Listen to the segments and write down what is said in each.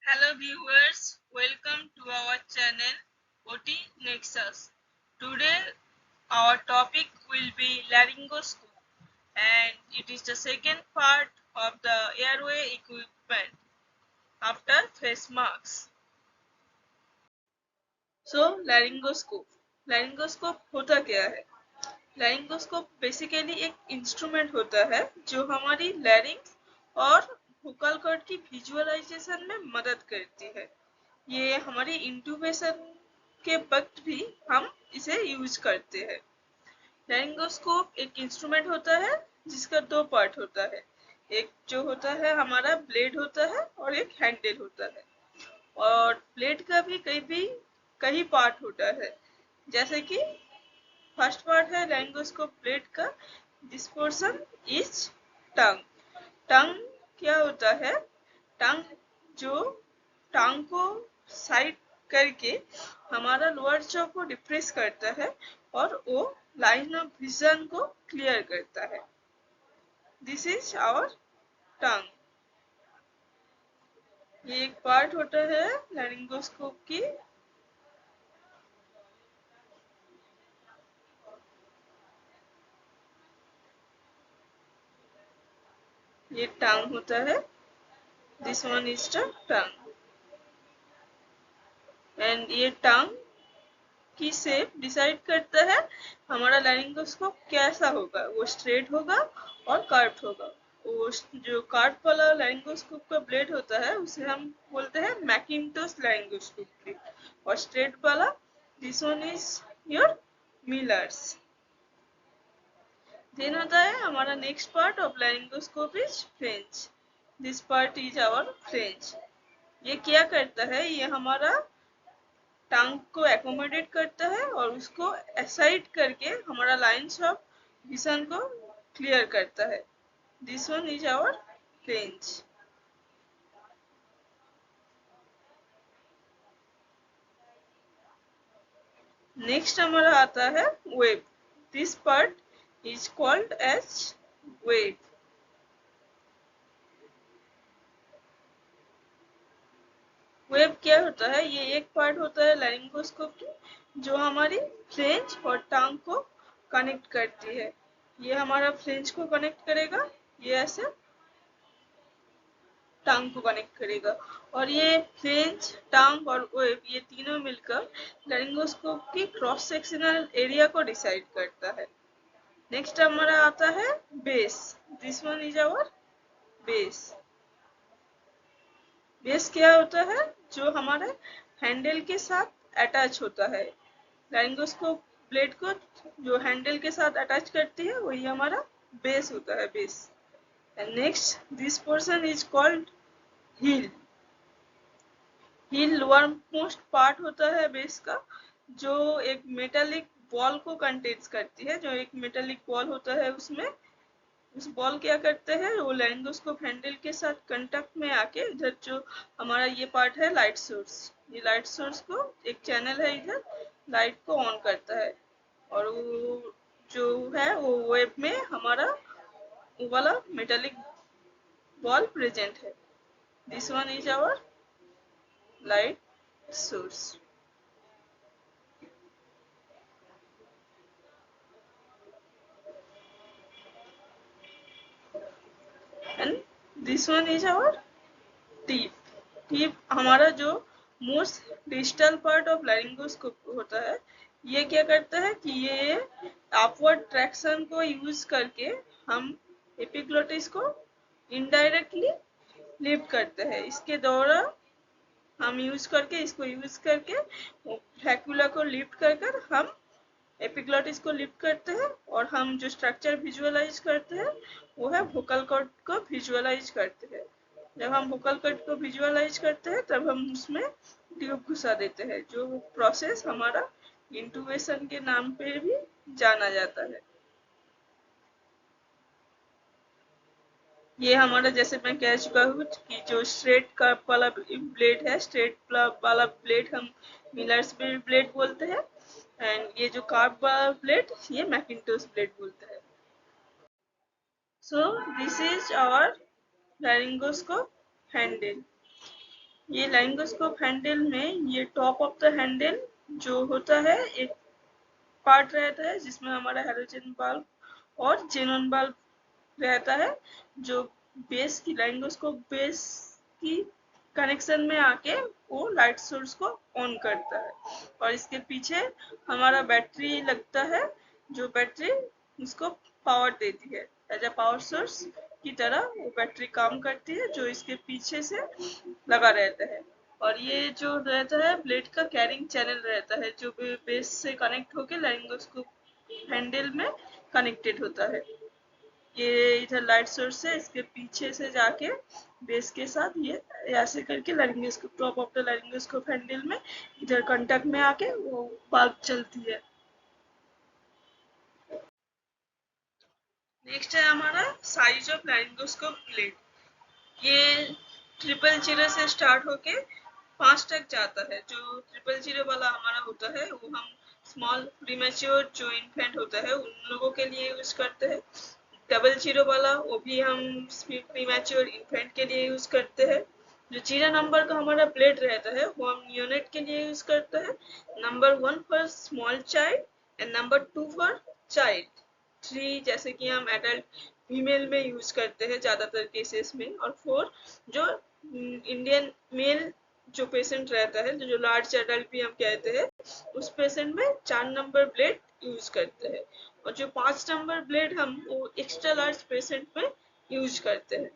Hello viewers, welcome to our channel OT Nexus. Today our topic will be laryngoscope and it is the second part of the airway equipment after face masks. So laryngoscope होता क्या है? Laryngoscope basically एक instrument होता है जो हमारी लैरिंग्स और vocal cord की विजुअलाइजेशन में मदद करती है। ये हमारी इंट्यूबेशन के वक्त भी हम इसे यूज करते हैं। लैरिंगोस्कोप एक इंस्ट्रूमेंट होता है जिसका दो पार्ट होता है। एक जो होता है हमारा ब्लेड होता है और एक हैंडल होता है। और ब्लेड का भी कई पार्ट होता है, जैसे कि फर्स्ट पार्ट है लैरिंगोस्कोप ब्लेड का। This portion is tongue. Tongue क्या होता है? टंग जो टांग को साइड करके हमारा लोअर जॉ को डिप्रेस करता है और वो लाइन ऑफ विजन को क्लियर करता है। This is our tongue. ये एक पार्ट होता है लैरिंगोस्कोप की। ये टांग होता है। This one is the tongue. And ये टांग की शेप डिसाइड करता है हमारा लैरिंगोस्कोप कैसा होगा। वो स्ट्रेट होगा और कर्व्ड होगा। वो जो कर्व वाला लैरिंगोस्कोप का ब्लेड होता है उसे हम बोलते हैं मैकिन्टोश लैरिंगोस्कोप ब्लेड। और स्ट्रेट वाला this one is your Miller's. Then होता है हमारा next part of laryngoscope is flange. This part is our flange. ये क्या करता है? ये हमारा टंग को एकोमोडेट करता है और उसको असाइड करके हमारा लाइन्स ऑफ विजन को क्लियर करता है। This one is our range. Next हमारा आता है web. This part is called as web. Web क्या होता है? ये एक पार्ट होता है लैरिंगोस्कोप की जो हमारी फ्लेंज और टंग को कनेक्ट करती है। ये हमारा फ्लेंज को कनेक्ट करेगा, ये ऐसे टांग को कनेक्ट करेगा। और ये फ्लेंज, टांग और वेब ये तीनों मिलकर लैरिंगोस्कोप की क्रॉस सेक्शनल एरिया को डिसाइड करता है। नेक्स्ट हमारा आता है base. This one is our base. Base क्या होता है? जो हमारे हैंडल के साथ अटैच होता है। लैरिंगोस्कोप ब्लेड को जो हैंडल के साथ अटैच करती है वही हमारा बेस होता है, base. And next this portion is called heel. Heel lower most part होता है बेस का, जो एक मेटालिक बॉल को कंटेन्स करती है। जो एक मेटालिक बॉल होता है उसमें उस बॉल क्या करते हैं? वो लैरिंगोस्कोप हैंडल के साथ कांटेक्ट में आके इधर जो हमारा ये पार्ट है लाइट सोर्स, ये लाइट सोर्स को एक चैनल है इधर, लाइट को ऑन करता है। और वो जो है वो वेब में हमारा वो वाला मेटालिक बॉल प्रेजेंट है। This one is our light source. And this one is our tip. Tip हमारा जो most digital part of laryngoscope होता है। ये क्या करता है कि ये अपवर्ड ट्रैक्शन को यूज करके हम एपिग्लोटिस को इनडायरेक्टली लिफ्ट करते हैं। इसके द्वारा हम इसको यूज करके ट्रैक्यूला को लिफ्ट कर हम एपिग्लोटिस को लिफ्ट करते हैं। और हम जो स्ट्रक्चर विजुअलाइज करते हैं वो है वोकल कॉर्ड को विजुअलाइज करते हैं। जब हम वोकल कॉर्ड को विजुअलाइज करते हैं तब हम उसमें ट्यूब घुसा देते हैं, जो प्रोसेस हमारा इंटूबेशन के नाम पे भी जाना जाता है। ये हमारा जैसे मैं कह चुका हूँ कि जो स्ट्रेट कर्व वाला ब्लेड है, स्ट्रेट वाला ब्लेड हम मिलर्स ब्लेड बोलते हैं। एंड ये जो कर्व वाला ब्लेड ये मैकिन्टोश ब्लेड बोलते हैं। So this is our laryngoscope handle. ये लारिंगोस्कोप हैंडल में ये टॉप ऑफ द हैंडल जो होता है एक पार्ट रहता है जिसमें हमारा हेलोजन बल्ब और जेनॉन बल्ब रहता है, जो बेस की लारिंगोस्कोप बेस की कनेक्शन में आके वो लाइट सोर्स को ऑन करता है। और इसके पीछे हमारा बैटरी लगता है, जो बैटरी उसको पावर देती है। एज अ पावर सोर्स की तरह वो बैटरी काम करती है, जो इसके पीछे से लगा रहता है। और ये जो रहता है ब्लेड का कैरिंग चैनल रहता है, जो बेस से कनेक्ट होकर लारिंगोस्कोप हैंडल में कनेक्टेड होता है। ये इधर लाइट सोर्स है, इसके पीछे से जाके बेस के साथ ये ऐसे करके लारिंगोस्कोप टॉप ऑफ द लारिंगोस्कोप हैंडल में इधर कांटेक्ट में आके वो बल्ब चलती है। नेक्स्ट है हमारा साइज ऑफ लारिंगोस्कोप ब्लेड। ये 000 से स्टार्ट होके 5 तक जाता है। जो 000 वाला हमारा होता है वो हम स्मॉल प्रीमेच्योर जो इन्फेंट होता है उन लोगों के लिए यूज करते हैं। 00 वाला वो भी हम प्रीमेच्योर इन्फेंट के लिए यूज करते हैं। जो 0 नंबर का हमारा ब्लेड रहता है वो हम न्यूनेट के लिए यूज करते हैं। Number 1 for small child and number 2 for child. 3 जैसे कि हम एडल्ट फीमेल में यूज करते हैं ज्यादातर केसेस में। और 4 जो इंडियन मेल जो पेशेंट रहता है, जो लार्ज एडल्ट भी हम कहते हैं, उस पेशेंट में 4 नंबर ब्लेड यूज करते हैं। और जो 5 नंबर ब्लेड हम वो एक्स्ट्रा लार्ज पेशेंट में यूज करते हैं।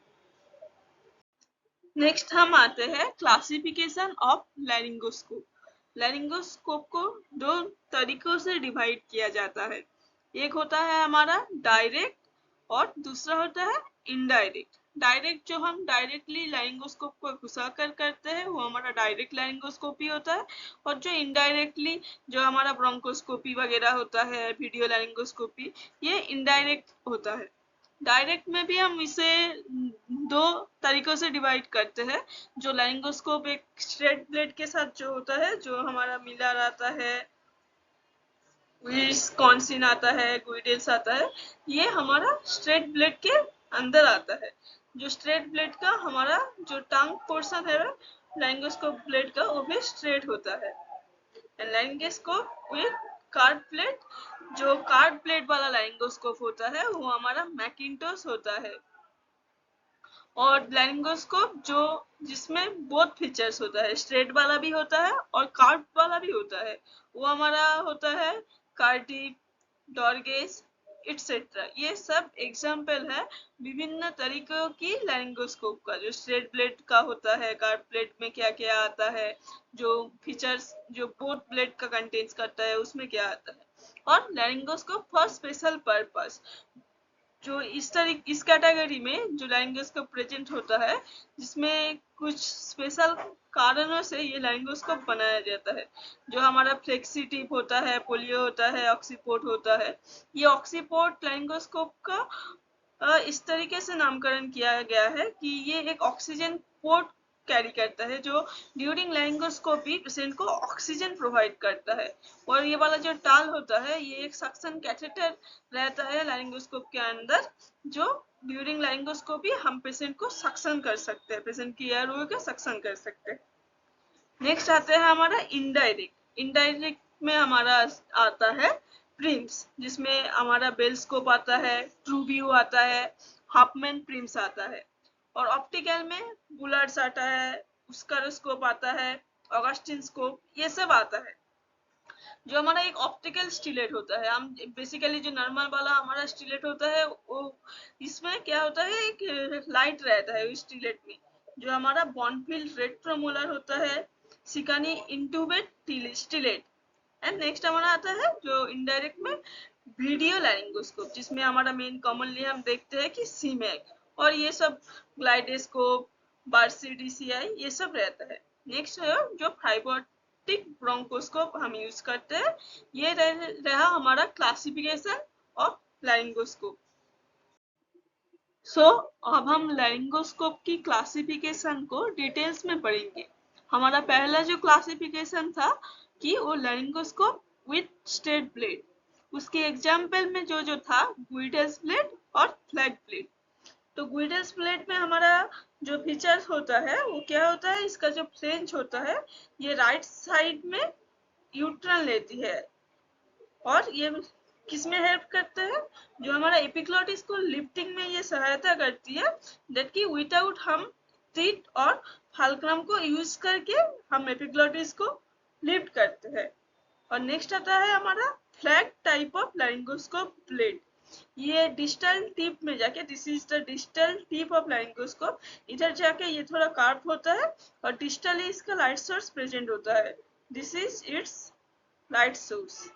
नेक्स्ट हम आते हैं क्लासिफिकेशन ऑफ लैरिंगोस्कोप। लैरिंगोस्कोप को 2 तरीकों से डिवाइड किया जाता है। एक होता है हमारा डायरेक्ट और दूसरा होता है इनडायरेक्ट। डायरेक्ट जो हम डायरेक्टली लैरिंगोस्कोप को घुसा कर करते हैं वो हमारा डायरेक्ट लैरिंगोस्कोपी होता है। और जो इनडायरेक्टली जो हमारा ब्रोंकोस्कोपी वगैरह होता है, वीडियो लैरिंगोस्कोपी, ये इनडायरेक्ट होता है। डायरेक्ट में भी हम इसे 2 तरीकों से डिवाइड करते हैं। जो लैरिंगोस्कोप एक स्ट्रेट ब्लेड के साथ जो होता है, जो हमारा मिलर आता है, विस्कॉन्सिन आता है, गुइडेल्स आता है, ये हमारा स्ट्रेट ब्लेड के अंदर आता है। जो स्ट्रेट ब्लेड का हमारा जो टंग पोर्शन है लैरिंगोस्कोप ब्लेड का, वो भी स्ट्रेट होता है। लैरिंगोस्कोप विद कार्ड प्लेट, जो कार्ड प्लेट वाला लैरिंगोस्कोप होता है वो हमारा मैकिन्टोश होता है। और लैरिंगोस्कोप जो जिसमें बोथ फीचर्स होता है, स्ट्रेट वाला भी होता है और कार्ड वाला भी होता है, वो हमारा होता है कार्डिफ, डॉर्गेस इट्सेट्रा। ये सब एग्जाम्पल है विभिन्न तरीकों की लैरिंगोस्कोप का। जो स्ट्रेट ब्लेड का होता है, कार्ड प्लेट में क्या क्या आता है, जो फीचर्स जो बोथ ब्लेड का कंटेन्स करता है उसमें क्या आता है। और लैरिंगोस्कोप फॉर स्पेशल पर्पस, जो इस कैटेगरी में जो लैरिंगोस्कोप प्रेजेंट होता है, जिसमें कुछ स्पेशल कारणों से ये लैरिंगोस्कोप बनाया जाता है। जो हमारा फ्लेक्सी टिप होता है, पोलियो होता है, ऑक्सीपोर्ट होता है। ये ऑक्सीपोर्ट लैरिंगोस्कोप का इस तरीके से नामकरण किया गया है कि ये एक ऑक्सीजन पोर्ट कैरी करता है, जो ड्यूरिंग लैरिंगोस्कोपी पेशेंट को ऑक्सीजन प्रोवाइड करता है। और ये वाला जो टाल होता है, ये एक सक्शन कैथेटर रहता है लैरिंगोस्कोप के अंदर, जो ड्यूरिंग लैरिंगोस्कोपी हम पेशेंट को सक्शन कर सकते हैं, पेशेंट की एयरवे को सक्शन कर सकते हैं। नेक्स्ट आता है हमारा इनडायरेक्ट। इनडायरेक्ट में हमारा आता है प्रिम्स, जिसमें हमारा बेल स्कोप आता है, ट्रू व्यू आता है, हाफमैन प्रिम्स आता है। और ऑप्टिकल में बुलार्ड्स आता है, उसका स्कोप आता है, ऑगस्टिन स्कोप, ये सब आता है। जो हमारा एक ऑप्टिकल स्टिलेट होता है, हम बेसिकली जो नॉर्मल वाला हमारा स्टिलेट होता है वो इसमें क्या होता है, एक लाइट रहता है स्टिलेट में, जो हमारा बॉन्डफिल्ड रेट्रोमोलर होता है, सिकानी इंटूबेट स्टिलेट। एंड नेक्स्ट हमारा आता है जो इनडायरेक्ट में वीडियो लैरिंगोस्कोप, जिसमें हमारा मेन कॉमनली हम देखते हैं कि सीमैक और ये सब ग्लाइडेस्कोप, बार्सी डीसीआई, ये सब रहता है। नेक्स्ट है जो फाइबोटिक ब्रोंकोस्कोप हम यूज करते हैं। ये रहा हमारा क्लासिफिकेशन ऑफ लैरिंगोस्कोप। अब हम लैरिंगोस्कोप की क्लासिफिकेशन को डिटेल्स में पढ़ेंगे। हमारा पहला जो क्लासिफिकेशन था कि वो लैरिंगोस्कोप विथ स्ट्रेट ब्लेड, उसके एग्जाम्पल में जो जो था गुइडेल्स ब्लेड और फ्लैट ब्लेड। तो गुइडल्स प्लेट में हमारा जो फीचर्स होता है वो क्या होता है, इसका जो फ्लेंज होता है ये राइट साइड में यूटर्न लेती है और ये किसमें हेल्प करता है, जो हमारा एपिग्लॉटिस को लिफ्टिंग में ये सहायता करती है, दैट कि विदाउट हम टीथ और फाल्क्रम को यूज करके हम एपिग्लॉटिस को लिफ्ट करते हैं। और नेक्स्ट आता है हमारा flag type of laryngoscope plate. ये डिस्टल टिप में जाके, this is the distal tip of laryngoscope, इधर जाके ये थोड़ा कार्व होता है और डिस्टली इसका लाइट सोर्स प्रेजेंट होता है। This is its light source.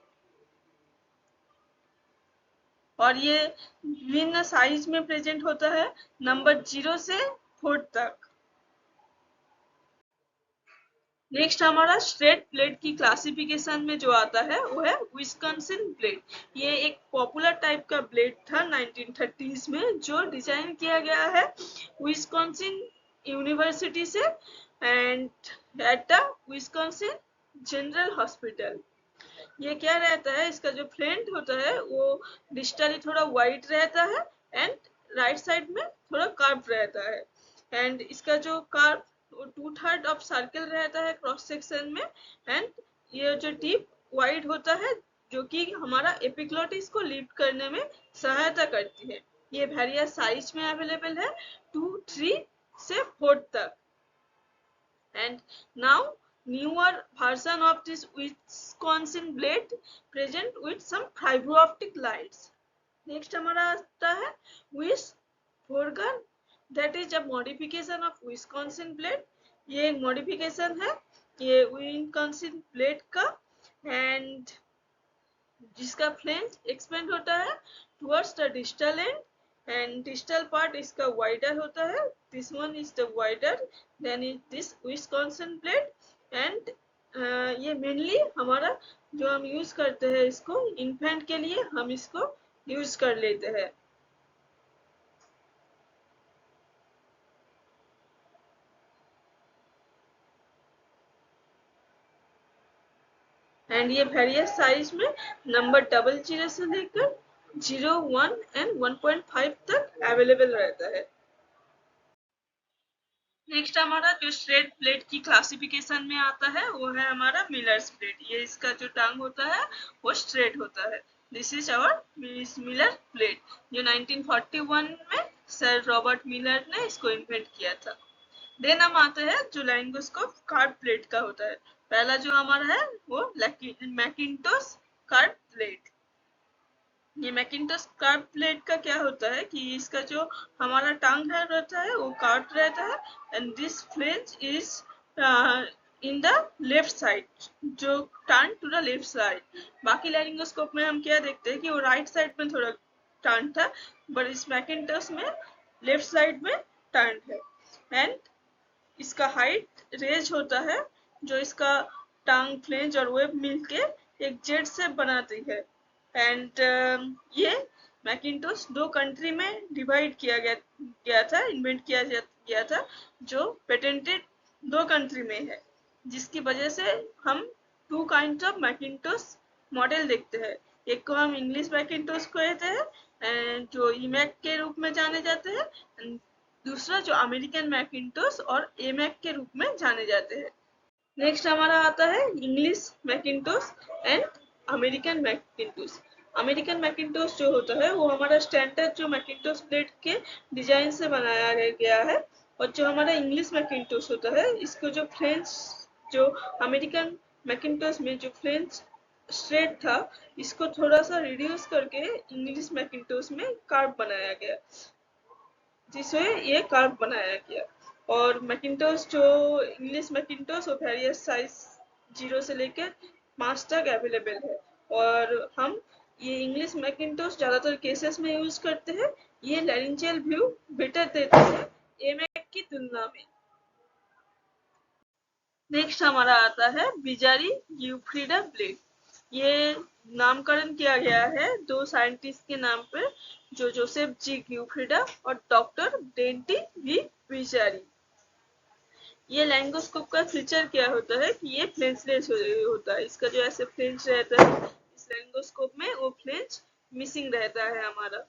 और ये विभिन्न साइज में प्रेजेंट होता है, नंबर 0 से 4 तक। नेक्स्ट हमारा स्ट्रेट प्लेट की क्लासिफिकेशन में जो आता है वो है विस्कॉन्सिन प्लेट। ये एक पॉपुलर टाइप का प्लेट था 1930s में, जो डिजाइन किया गया है विस्कॉन्सिन यूनिवर्सिटी से and at the Wisconsin general hospital. ये क्या रहता है, इसका जो फ्लेंट होता है वो डिस्टली थोड़ा वाइड रहता है एंड राइट साइड में थोड़ा कर्व रहता है एंड इसका जो कर्व 2/3 ऑफ सर्कल रहता है क्रॉस सेक्शन में एंड ये जो टिप वाइड होता है जो कि हमारा एपिग्लॉटिस को लिफ्ट करने में सहायता करती है। ये वेरियस साइज में अवेलेबल है 2, 3 से 4 तक। And now newer version of this Wisconsin blade present with some fiber optic lights. Next हमारा आता है Wish Forgan, that is a modification of Wisconsin blade. ये एक modification है ये Wisconsin blade का and जिसका फ्लेंज एक्सपेंड होता है towards the distal end and distal part इसका wider होता है, this one is the wider than is this Wisconsin blade and ये मेनली हमारा जो हम यूज करते हैं इसको इन्फेंट के लिए हम इसको यूज कर लेते हैं। एंड ये वेरियस साइज में नंबर 00 से लेकर 0, 1 एंड 1.5 तक अवेलेबल रहता है। नेक्स्ट हमारा जो स्ट्रेट प्लेट की क्लासिफिकेशन में आता है वो है हमारा मिलर्स प्लेट। ये इसका जो टांग होता है वो स्ट्रेट होता है। This is our Miller plate जो 1941 में सर रॉबर्ट मिलर ने इसको इन्वेंट किया था। देन हम आते हैं जो लारिंगोस्कोप कार्ड प्लेट का होता है। पहला जो हमारा है वो मैकिन्टोश कार्ड प्लेट। ये मैकिन्टोश कार्ड प्लेट का क्या होता है कि इसका जो हमारा टांग है रहता है वो कार्ड रहता है and this flange is in the left side, जो turn to the left side. बाकी लारिंगोस्कोप में हम क्या देखते हैं कि वो राइट साइड में थोड़ा टर्न था, बट इस मैकिन्टोश में लेफ्ट साइड में टर्न है एंड इसका हाइट रेज होता है जो इसका टांग फ्लेंज और वेब मिलके एक जेट शेप बनाती है एंड ये मैकिन्टोश 2 कंट्री में डिवाइड किया गया था, इन्वेंट किया गया था, जो पेटेंटेड 2 कंट्री में है, जिसकी वजह से हम 2 काइंड ऑफ मैकिन्टोश मॉडल देखते हैं। एक को हम इंग्लिश मैकिन्टोश कहते हैं जो ईमैक के रूप में जाने जाते हैं, दूसरा जो अमेरिकन मैकिन्टोश और एमैक के रूप में जाने जाते हैं। नेक्स्ट हमारा आता है English Macintosh and American Macintosh. American Macintosh जो होता है वो हमारा स्टैंडर्ड जो मैकिन्टोश प्लेट के डिजाइन से बनाया गया है और जो हमारा इंग्लिश मैकिन्टोश होता है इसको जो फ्लेंज जो अमेरिकन मैकिन्टोश में जो फ्लेंज स्ट्रेट था इसको थोड़ा सा रिड्यूस करके इंग्लिश मैकिन्टोश में कार्व बनाया गया, जिसमें ये कार्व बनाया गया। और मैकिन्टोश जो इंग्लिश मैकिन्टोश और वेरियस साइज 0 से लेकर 5 तक अवेलेबल है और हम ये इंग्लिश मैकिन्टोश ज्यादातर केसेस में यूज करते हैं। ये लैरिंजियल व्यू बेटर देते हैं एमैक की तुलना में। नेक्स्ट हमारा आता है बिजारी गिउफ्रिडा ब्लेड। ये नामकरण किया गया है 2 साइंटिस्ट के नाम पर, जो जोसेफ जी गिउफ्रिडा और डॉक्टर डेंटी वी बिजारी। ये लारिंगोस्कोप का फीचर क्या होता है कि ये फ्लेंजलेस होता है। इसका जो ऐसे फ्लेंज रहता है इस लारिंगोस्कोप में वो फ्लेंज मिसिंग रहता है हमारा।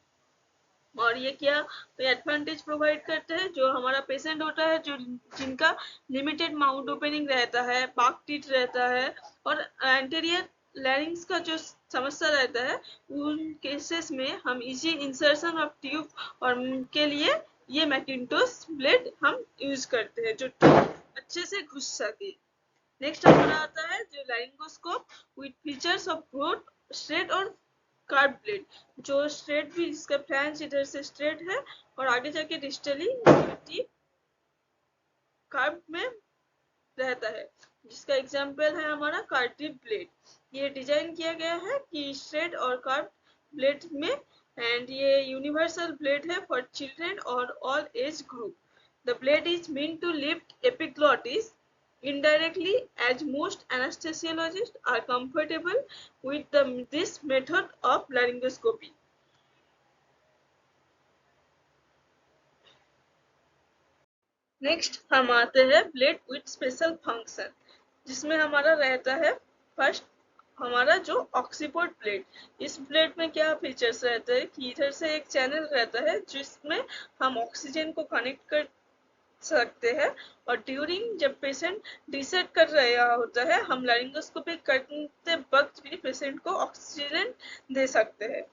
और ये क्या एडवांटेज प्रोवाइड करते हैं, जो हमारा पेशेंट होता है जो जिनका लिमिटेड माउथ ओपनिंग रहता है, बाक टीथ रहता है और एंटीरियर लैरिंग्स का जो समस्या रहता है, उन केसेस में हम इजी इंसर्शन ऑफ ट्यूब और के लिए ये मैकिन्टोश ब्लेड हम यूज करते हैं जो अच्छे से घुस सके। नेक्स्ट हमारा आता है जो laryngoscope with features of both straight और कार्ब ब्लेड, जो स्ट्रेट भी इसका फ्लैंज इधर से स्ट्रेट है और आगे जाके डिस्टली कार्ब में रहता है, जिसका एग्जाम्पल है हमारा कार्टिव ब्लेड। ये डिजाइन किया गया है कि स्ट्रेट और कार्ब ब्लेड में, एंड ये यूनिवर्सल ब्लेड है फॉर चिल्ड्रेन और all age group. The blade is mean to lift epiglottis indirectly, as most anesthesiologists are comfortable with this method of laryngoscopy. Next हम आते हैं ब्लेड विथ स्पेशल फंक्शन, जिसमें हमारा रहता है फर्स्ट हमारा जो ऑक्सीपोर्ट ब्लेड। इस ब्लेड में क्या फीचर्स रहते हैं कि इधर से एक चैनल रहता है जिसमें हम ऑक्सीजन को कनेक्ट कर सकते हैं, और ड्यूरिंग जब पेशेंट डिसेट कर रहा होता है हम लारिंगोस्कोपी करते वक्त भी पेशेंट को ऑक्सीजन दे सकते हैं।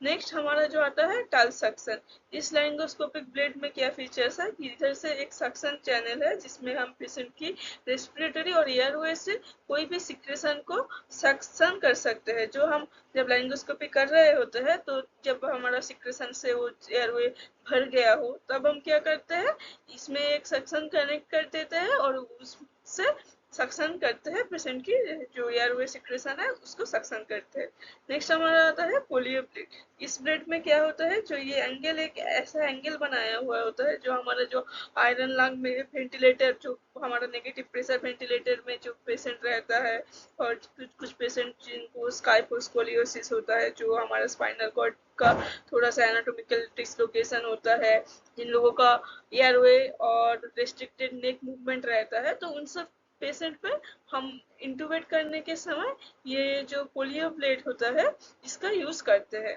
नेक्स्ट हमारा जो आता है टल सक्शन। इस लारिंगोस्कोपिक ब्लेड में क्या फीचर्स है कि इधर से एक सक्शन चैनल है जिसमें हम पेशेंट की रेस्पिरेटरी और एयरवे से कोई भी सिक्रेशन को सक्शन कर सकते हैं। जो हम जब लारिंगोस्कोपी कर रहे होते हैं तो जब हमारा सिक्रेशन से वो एयरवे भर गया हो तब हम क्या करते हैं, इसमें एक सक्शन कनेक्ट कर देते हैं और उससे सक्शन करते हैं, पेशेंट की जो एयरवे सिक्रेशन है उसको सक्शन करते हैं। नेक्स्ट हमारा आता है पोलियो ब्लेड। इस ब्लेड में क्या होता है, जो ये एंगल एक ऐसा एंगल बनाया हुआ होता है जो हमारा जो आयरन लंग में वेंटिलेटर, जो हमारा नेगेटिव प्रेशर वेंटिलेटर में जो पेशेंट रहता है, और कुछ पेशेंट जिनको स्काइपोस्कोलियोसिस होता है, जो हमारा स्पाइनल कॉर्ड का थोड़ा सा एनाटॉमिकल डिसलोकेशन होता है, जिन लोगों का एयरवे और रेस्ट्रिक्टेड नेक मूवमेंट रहता है, तो उन सब पेशेंट पे हम इंटूबेट करने के समय ये जो पोलियो ब्लेड होता है इसका यूज करते हैं।